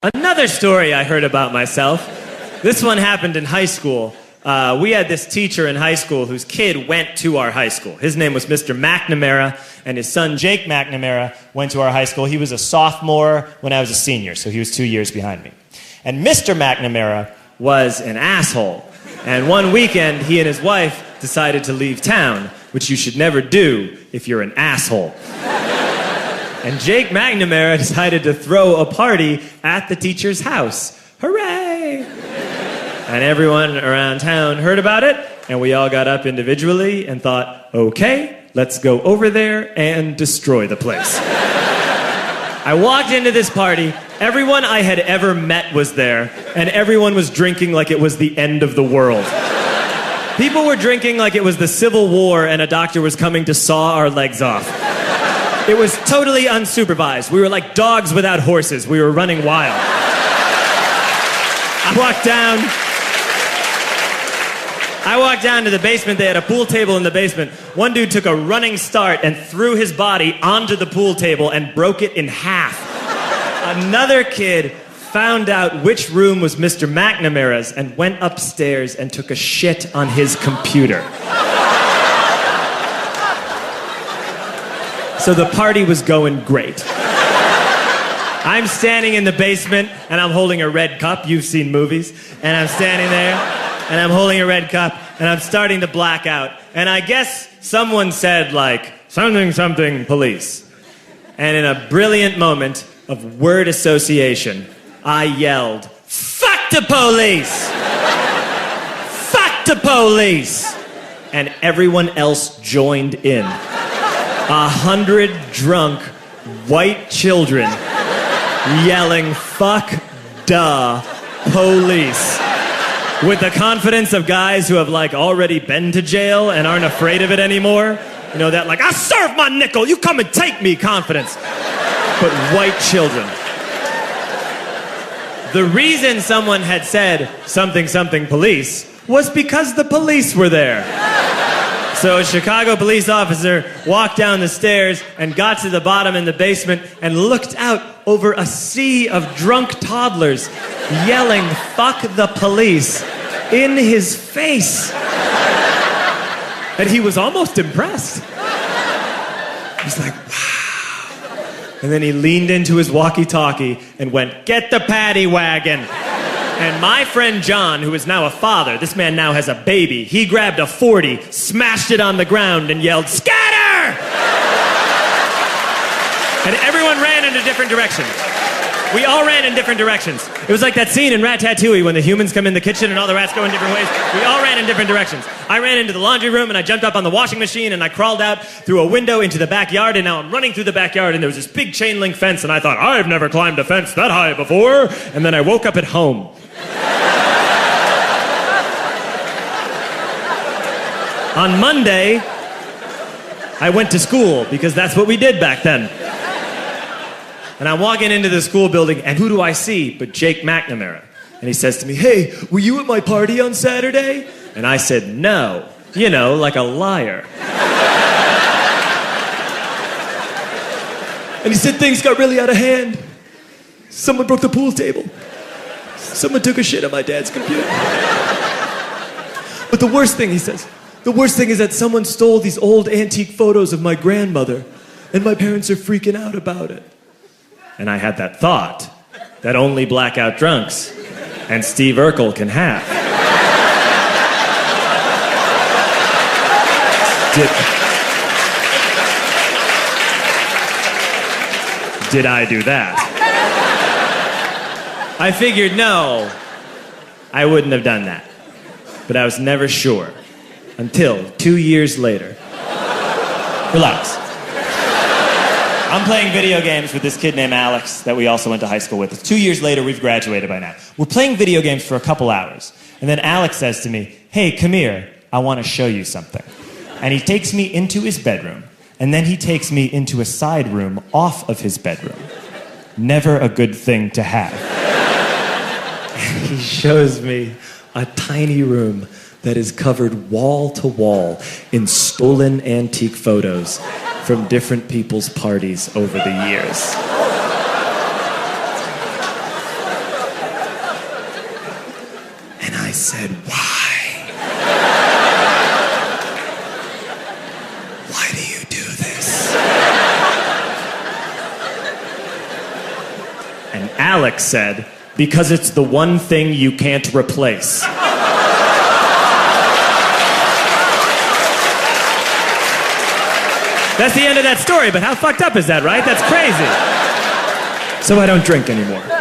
Another story I heard about myself. This one happened in high school. We had this teacher in high school whose kid went to our high school. His name was Mr. McNamara, and his son Jake McNamara went to our high school. He was a sophomore when I was a senior, so he was 2 years behind me. And Mr. McNamara was an asshole. And one weekend, he and his wife decided to leave town, which you should never do if you're an asshole. And Jake McNamara decided to throw a party at the teacher's house. Hooray! And everyone around town heard about it, and we all got up individually and thought, okay, let's go over there and destroy the place. I walked into this party, everyone I had ever met was there, and everyone was drinking like it was the end of the world. People were drinking like it was the Civil War and a doctor was coming to saw our legs off. It was totally unsupervised. We were like dogs without horses. We were running wild. I walked down to the basement. They had a pool table in the basement. One dude took a running start and threw his body onto the pool table and broke it in half. Another kid found out which room was Mr. McNamara's and went upstairs and took a shit on his computer. So the party was going great. I'm standing in the basement and I'm holding a red cup. You've seen movies. And I'm standing there and I'm holding a red cup and I'm starting to black out. And I guess someone said like, something, something, police. And in a brilliant moment of word association, I yelled, fuck the police! Fuck the police! And everyone else joined in. 100 drunk white children yelling, fuck the police. With the confidence of guys who have like already been to jail and aren't afraid of it anymore. You know, that like, I'll serve my nickel, you come and take me confidence. But white children. The reason someone had said something, something, police was because the police were there. So a Chicago police officer walked down the stairs and got to the bottom in the basement and looked out over a sea of drunk toddlers yelling, fuck the police, in his face. And he was almost impressed. He was like, wow. And then he leaned into his walkie-talkie and went, get the paddy wagon. And my friend John, who is now a father, this man now has a baby, he grabbed a 40, smashed it on the ground, and yelled, scatter! And everyone ran in a different direction. We all ran in different directions. It was like that scene in Ratatouille when the humans come in the kitchen and all the rats go in different ways. We all ran in different directions. I ran into the laundry room and I jumped up on the washing machine and I crawled out through a window into the backyard, and now I'm running through the backyard and there was this big chain link fence and I thought, I've never climbed a fence that high before. And then I woke up at home. On Monday, I went to school because that's what we did back then. And I'm walking into the school building, and who do I see but Jake McNamara? And he says to me, hey, were you at my party on Saturday? And I said, no. You know, like a liar. And he said, things got really out of hand. Someone broke the pool table. Someone took a shit on my dad's computer. But the worst thing, he says, the worst thing is that someone stole these old antique photos of my grandmother, and my parents are freaking out about it. And I had that thought that only blackout drunks and Steve Urkel can have. Did I do that? I figured, no, I wouldn't have done that. But I was never sure until 2 years later. Relax. I'm playing video games with this kid named Alex that we also went to high school with. 2 years later, we've graduated by now. We're playing video games for a couple hours. And then Alex says to me, hey, come here, I want to show you something. And he takes me into his bedroom. And then he takes me into a side room off of his bedroom. Never a good thing to have. And he shows me a tiny room that is covered wall to wall in stolen antique photos from different people's parties over the years. said, why? Why do you do this? And Alex said, because it's the one thing you can't replace. That's the end of that story, but how fucked up is that, right? That's crazy. So I don't drink anymore.